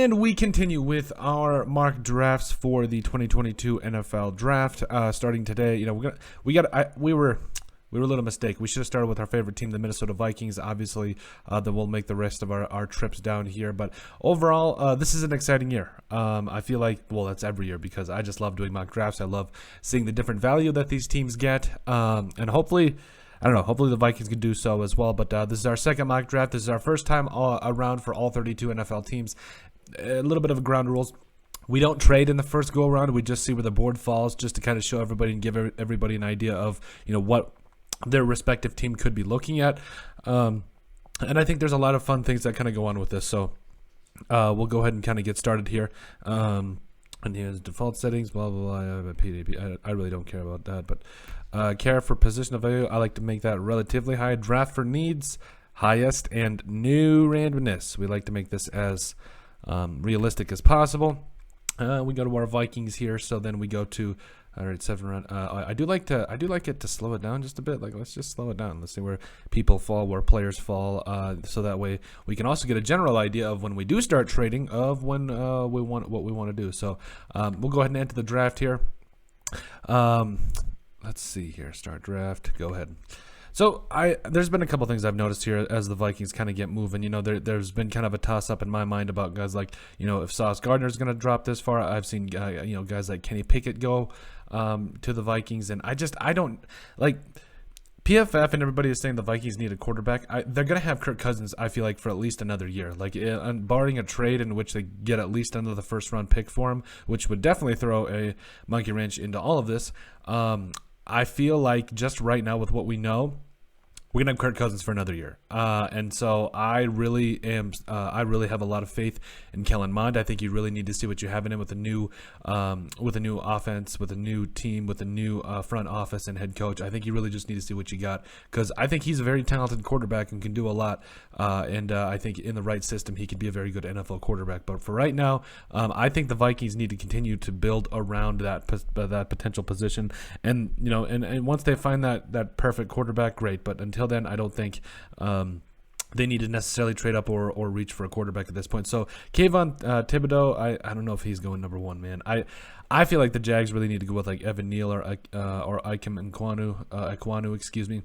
And we continue with our mock drafts for the 2022 NFL Draft. Starting today, we were a little mistake. We should have started with our favorite team, the Minnesota Vikings. Obviously, then we'll make the rest of our trips down here. But overall, this is an exciting year. I feel like, well, that's every year because I just love doing mock drafts. I love seeing the different value that these teams get, and hopefully. I don't know. Hopefully the Vikings can do so as well. But this is our second mock draft. This is our first time around for all 32 NFL teams. A little bit of ground rules. We don't trade in the first go around. We just see where the board falls, just to kind of show everybody and give everybody an idea of what their respective team could be looking at. And I think there's a lot of fun things that kind of go on with this. So we'll go ahead and kind of get started here. And here's default settings, blah, blah, blah. PDP. I really don't care about that, but. Care for position of value, I like to make that relatively high. Draft for needs, highest, and new randomness. We like to make this as realistic as possible. We go to our Vikings here, so then we go to all right, 7 round. I do like it to slow it down just a bit. Like, let's just slow it down. Let's see where people fall, where players fall, so that way we can also get a general idea of when we do start trading of when we want what we want to do. So we'll go ahead and enter the draft here. Let's see here. Start draft. Go ahead. So there's been a couple things I've noticed here as the Vikings kind of get moving. There's been kind of a toss-up in my mind about guys like, if Sauce Gardner's going to drop this far. I've seen, guys like Kenny Pickett go to the Vikings. And I don't like PFF and everybody is saying the Vikings need a quarterback. They're going to have Kirk Cousins, I feel like, for at least another year. Like, barring a trade in which they get at least under the first-round pick for him, which would definitely throw a monkey wrench into all of this. I feel like just right now with what we know, we're gonna have Kirk Cousins for another year, and so I really have a lot of faith in Kellen Mond. I think you really need to see what you have in him with a new offense, with a new team, with a new front office and head coach. I think you really just need to see what you got, because I think he's a very talented quarterback and can do a lot. And I think in the right system, he could be a very good NFL quarterback. But for right now, I think the Vikings need to continue to build around that potential position. And and once they find that perfect quarterback, great. But until then, I don't think they need to necessarily trade up or reach for a quarterback at this point. So Kayvon Thibodeau, I don't know if he's going number one, man. I feel like the Jags really need to go with like Evan Neal or Ikem Ekwonu, excuse me.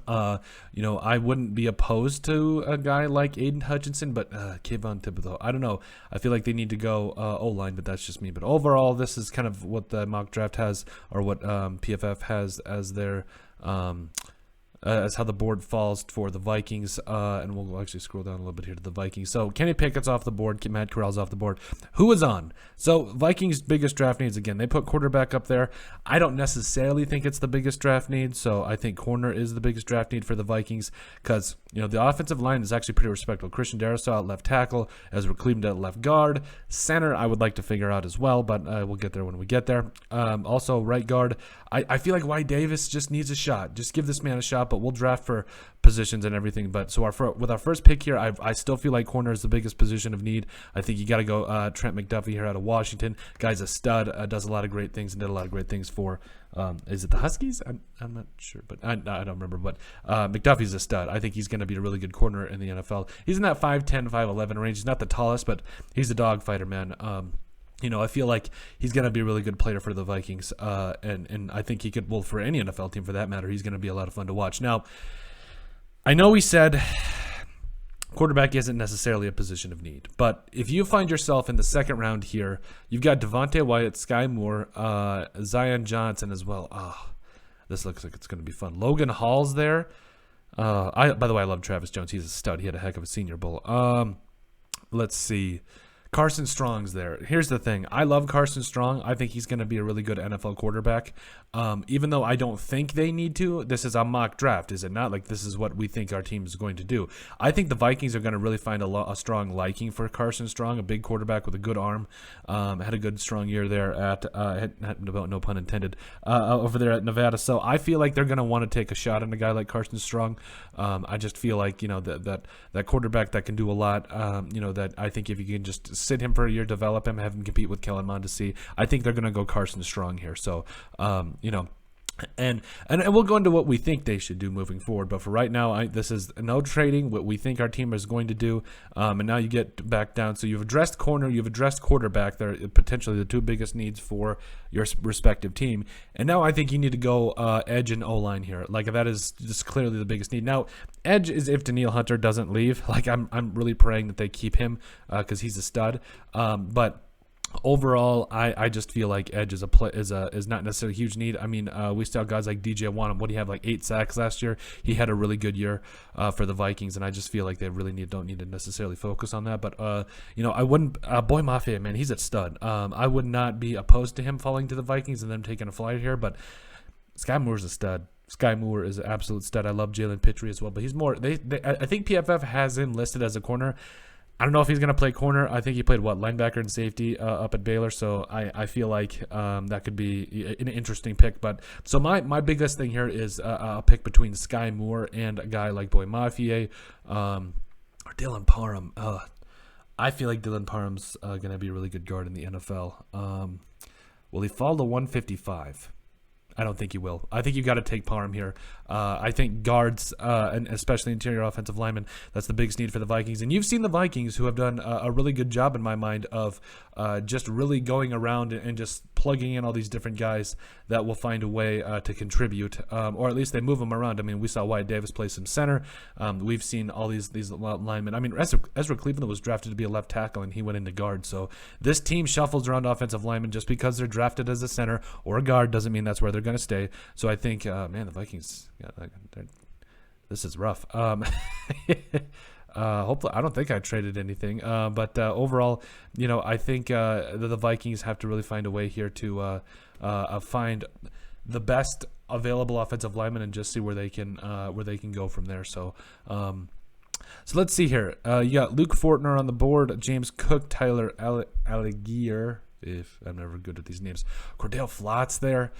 I wouldn't be opposed to a guy like Aiden Hutchinson, but Kayvon Thibodeau, I don't know. I feel like they need to go O-line, but that's just me. But overall, this is kind of what the mock draft has, or what PFF has as their as how the board falls for the Vikings, and we'll actually scroll down a little bit here to the Vikings. So Kenny Pickett's off the board, Matt Corral's off the board. Who is on? So Vikings' biggest draft needs, again, they put quarterback up there. I don't necessarily think it's the biggest draft need, so I think corner is the biggest draft need for the Vikings, because the offensive line is actually pretty respectable. Christian Darrisaw at left tackle, Ezra Cleveland at left guard. Center, I would like to figure out as well, but we'll get there when we get there. Also, right guard, I feel like Wyatt Davis just needs a shot. Just give this man a shot, but we'll draft for positions and everything. But so with our first pick here, I still feel like corner is the biggest position of need. I think you got to go Trent McDuffie here out of Washington. Guy's a stud, does a lot of great things, and did a lot of great things for, is it the Huskies? I'm not sure, but I don't remember. But McDuffie's a stud. I think he's going to be a really good corner in the NFL. He's in that 5'10", 5'11" range. He's not the tallest, but he's a dog fighter, man. I feel like he's going to be a really good player for the Vikings, and I think he could, well, for any NFL team for that matter, he's going to be a lot of fun to watch. Now, I know we said quarterback isn't necessarily a position of need, but if you find yourself in the second round here, you've got Devontae Wyatt, Sky Moore, Zion Johnson as well. Oh, this looks like it's going to be fun. Logan Hall's there. By the way, I love Travis Jones. He's a stud. He had a heck of a Senior Bowl. Let's see. Carson Strong's there. Here's the thing. I love Carson Strong. I think he's going to be a really good NFL quarterback. Even though I don't think they need to, this is a mock draft, is it not? Like, this is what we think our team is going to do. I think the Vikings are going to really find a strong liking for Carson Strong, a big quarterback with a good arm. Had a good, strong year there at, no pun intended, over there at Nevada. So I feel like they're going to want to take a shot on a guy like Carson Strong. I just feel like, that quarterback that can do a lot, that I think if you can just sit him for a year, develop him, have him compete with Kellen Mond to see. I think they're going to go Carson Strong here. So, And we'll go into what we think they should do moving forward. But for right now, this is no trading, what we think our team is going to do. And now you get back down. So you've addressed corner, you've addressed quarterback. They're potentially the two biggest needs for your respective team. And now I think you need to go edge and O-line here. Like, that is just clearly the biggest need. Now, edge is if Danielle Hunter doesn't leave. Like, I'm really praying that they keep him because he's a stud. But overall, I just feel like edge is not necessarily a huge need. I mean, we still have guys like DJ Wanham. What do you have, like 8 sacks last year? He had a really good year for the Vikings, and I just feel like they really don't need to necessarily focus on that. But I wouldn't. Boy Mafia, man, he's a stud. I would not be opposed to him falling to the Vikings and them taking a flyer here. But Sky Moore's a stud. Sky Moore is an absolute stud. I love Jalen Pitre as well, but he's more. I think PFF has him listed as a corner. I don't know if he's going to play corner. I think he played, linebacker and safety up at Baylor. So I feel like that could be an interesting pick. But so my biggest thing here is a pick between Sky Moore and a guy like Boy Mafia or Dylan Parham. I feel like Dylan Parham's going to be a really good guard in the NFL. Will he fall to 155? I don't think he will. I think you got to take Parham here. I think guards, and especially interior offensive linemen, that's the biggest need for the Vikings. And you've seen the Vikings, who have done a really good job in my mind of just really going around and just plugging in all these different guys that will find a way to contribute, or at least they move them around. I mean, we saw Wyatt Davis play some center. We've seen all these linemen. I mean, Ezra Cleveland was drafted to be a left tackle, and he went into guard. So this team shuffles around offensive linemen. Just because they're drafted as a center or a guard doesn't mean that's where they're going to stay. So I think, the Vikings, this is rough. Hopefully, I don't think I traded anything. But overall, I think the Vikings have to really find a way here to find the best available offensive lineman and just see where they can go from there. So let's see here. You got Luke Fortner on the board, James Cook, Tyler Allegier. If I'm never good at these names, Cordell Flot's there.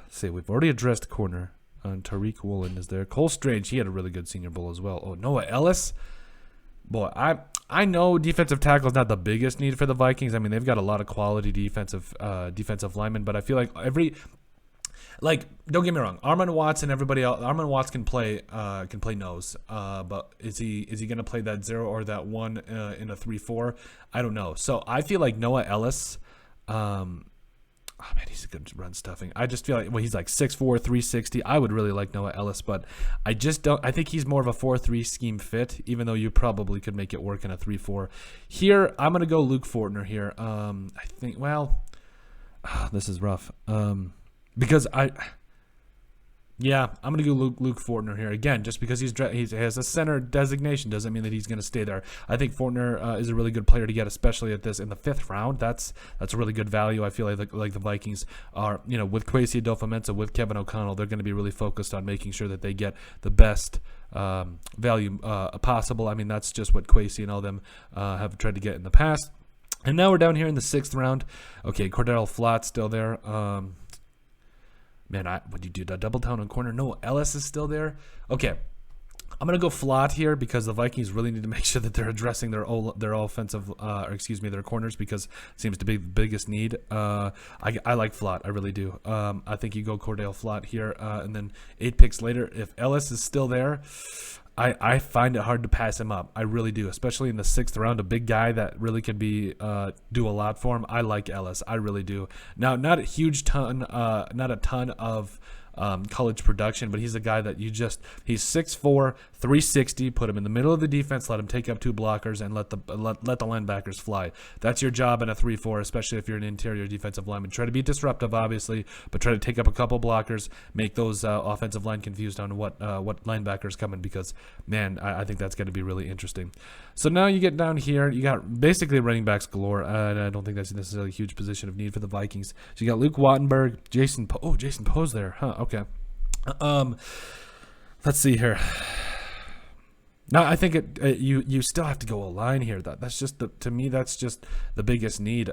See, we've already addressed corner. Tariq Woolen is there. Cole Strange, he had a really good Senior Bowl as well. Oh, Noah Ellis. Boy, I know defensive tackle is not the biggest need for the Vikings. I mean, they've got a lot of quality defensive linemen, but I feel like don't get me wrong, Armand Watts and everybody else. Armand Watts can play nose, but is he going to play that 0 or that 1 in a 3-4? I don't know. So I feel like Noah Ellis. Oh man, he's a good run stuffing. I just feel like he's like 6'4", 360. I would really like Noah Ellis, but I just don't. I think he's more of a 4-3 scheme fit, even though you probably could make it work in a 3-4. Here, I'm gonna go Luke Fortner here. I think. Well, this is rough. Because I'm going to go Luke Fortner here. Again, just because he has a center designation doesn't mean that he's going to stay there. I think Fortner is a really good player to get, especially at this in the 5th round. That's a really good value. I feel like the Vikings are, with Kwesi, Adofo-Mensah, with Kevin O'Connell, they're going to be really focused on making sure that they get the best value possible. I mean, that's just what Kwesi and all them have tried to get in the past. And now we're down here in the 6th round. Okay, Cordell Flott still there. Man, would you do that double down on corner? No, Ellis is still there. Okay, I'm gonna go Flott here because the Vikings really need to make sure that they're addressing their offensive, their corners, because it seems to be the biggest need. I like Flott, I really do. I think you go Cordell Flott here, and then 8 picks later, if Ellis is still there, I find it hard to pass him up. I really do, especially in the 6th round, a big guy that really could do a lot for him. I like Ellis. I really do. Now, not a ton of college production, but he's a guy that he's 6'4", 360. Put him in the middle of the defense, let him take up 2 blockers, and let the linebackers fly. That's your job in a 3-4, especially if you're an interior defensive lineman. Try to be disruptive, obviously, but try to take up a couple blockers, make those offensive line confused on what linebackers coming, because man, I think that's going to be really interesting. So now you get down here, you got basically running backs galore, and I don't think that's necessarily a huge position of need for the Vikings. So you got Luke Wattenberg, Jason Poe's there, huh? Okay. Let's see here. Now I think you still have to go a line here. That's just to me that's just the biggest need.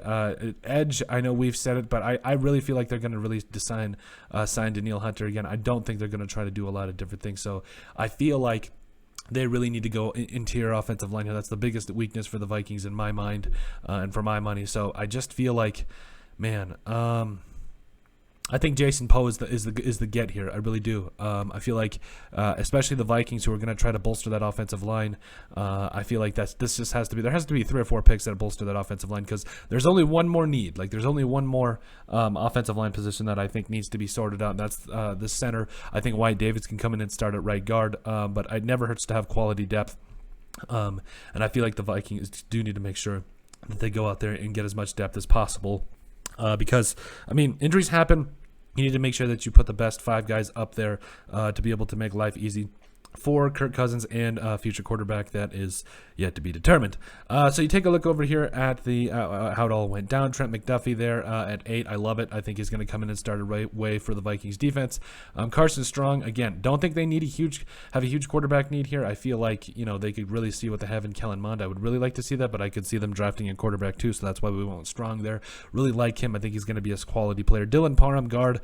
Edge, I know we've said it, but I really feel like they're going to really sign Danielle Hunter again. I don't think they're going to try to do a lot of different things. So I feel like they really need to go interior offensive line here. That's the biggest weakness for the Vikings in my mind, and for my money. So I just feel like, Man, I think Jason Poe is the get here. I really do. I feel like, especially the Vikings who are going to try to bolster that offensive line. I feel like this just has to be, there has to be 3 or 4 picks that bolster that offensive line, because there's only one more need. Like, there's only one more offensive line position that I think needs to be sorted out. And that's the center. I think Wyatt Davis can come in and start at right guard, but it never hurts to have quality depth. And I feel like the Vikings do need to make sure that they go out there and get as much depth as possible. Because, I mean, injuries happen. You need to make sure that you put the best 5 guys up there to be able to make life easy for Kirk Cousins and future quarterback that is yet to be determined. So you take a look over here at the how it all went down. Trent McDuffie there at 8. I love it. I think he's going to come in and start a right way for the Vikings defense. Carson Strong, again, don't think they need have a huge quarterback need here. I feel like, you know, they could really see what they have in Kellen Mond. I would really like to see that, but I could see them drafting a quarterback too, so that's why we went Strong there. Really like him. I think he's going to be a quality player. Dylan Parham, guard.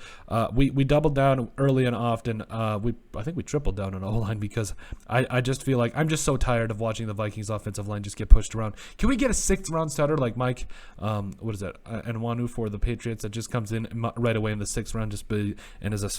We doubled down early and often. I think we tripled down on O-line, because I just feel like I'm just so tired of watching the Vikings offensive line just get pushed around. Can we get a 6th round starter like Mike, what is that, Nwanu for the Patriots, that just comes in right away in the 6th round and is a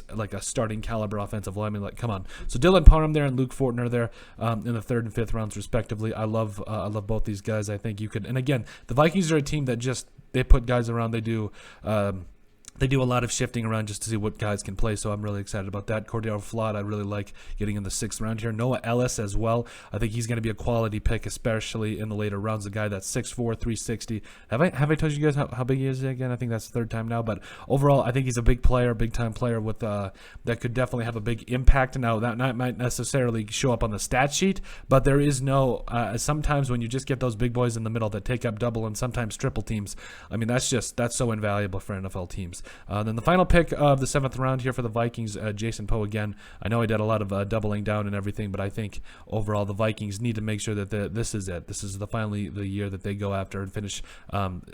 starting caliber offensive lineman? Like, come on. So Dylan Parham there and Luke Fortner there in the 3rd and 5th rounds respectively. I love both these guys. I think you could, and again, the Vikings are a team that they put guys around. They do a lot of shifting around just to see what guys can play, so I'm really excited about that. Cordero Flott, I really like getting in the 6th round here. Noah Ellis as well. I think he's going to be a quality pick, especially in the later rounds. A guy that's 6'4", 360. Have I told you guys how big he is again? I think that's the 3rd time now. But overall, I think he's a big player, big-time player with that could definitely have a big impact. Now, that might necessarily show up on the stat sheet, but there is no sometimes when you just get those big boys in the middle that take up double and sometimes triple teams, I mean, that's so invaluable for NFL teams. Then the final pick of the 7th round here for the Vikings, Jason Poe again. I know he did a lot of doubling down and everything, but I think overall the Vikings need to make sure that this is it. This is finally the year that they go after and finish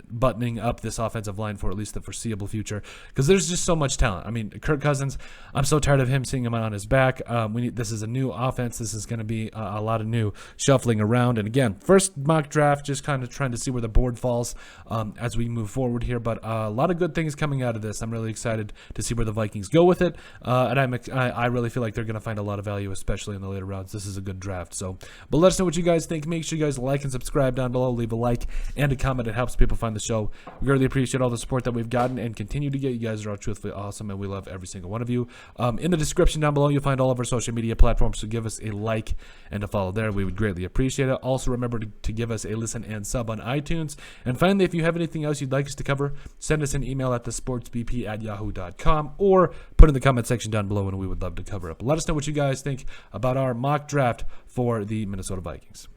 buttoning up this offensive line for at least the foreseeable future, because there's just so much talent. I mean, Kirk Cousins, I'm so tired of seeing him on his back. This is a new offense. This is going to be a lot of new shuffling around. And again, first mock draft, just kind of trying to see where the board falls as we move forward here, but a lot of good things coming out of this. I'm really excited to see where the Vikings go with it, and I really feel like they're going to find a lot of value, especially in the later rounds. This is a good draft. So, but let us know what you guys think. Make sure you guys like and subscribe down below. Leave a like and a comment. It helps people find the show. We really appreciate all the support that we've gotten and continue to get. You guys are all truthfully awesome, and we love every single one of you. In the description down below, you'll find all of our social media platforms, so give us a like and a follow there. We would greatly appreciate it. Also, remember to give us a listen and sub on iTunes. And finally, if you have anything else you'd like us to cover, send us an email at thesportsbp@yahoo.com or put in the comment section down below, and we would love to cover it. But let us know what you guys think about our mock draft for the Minnesota Vikings.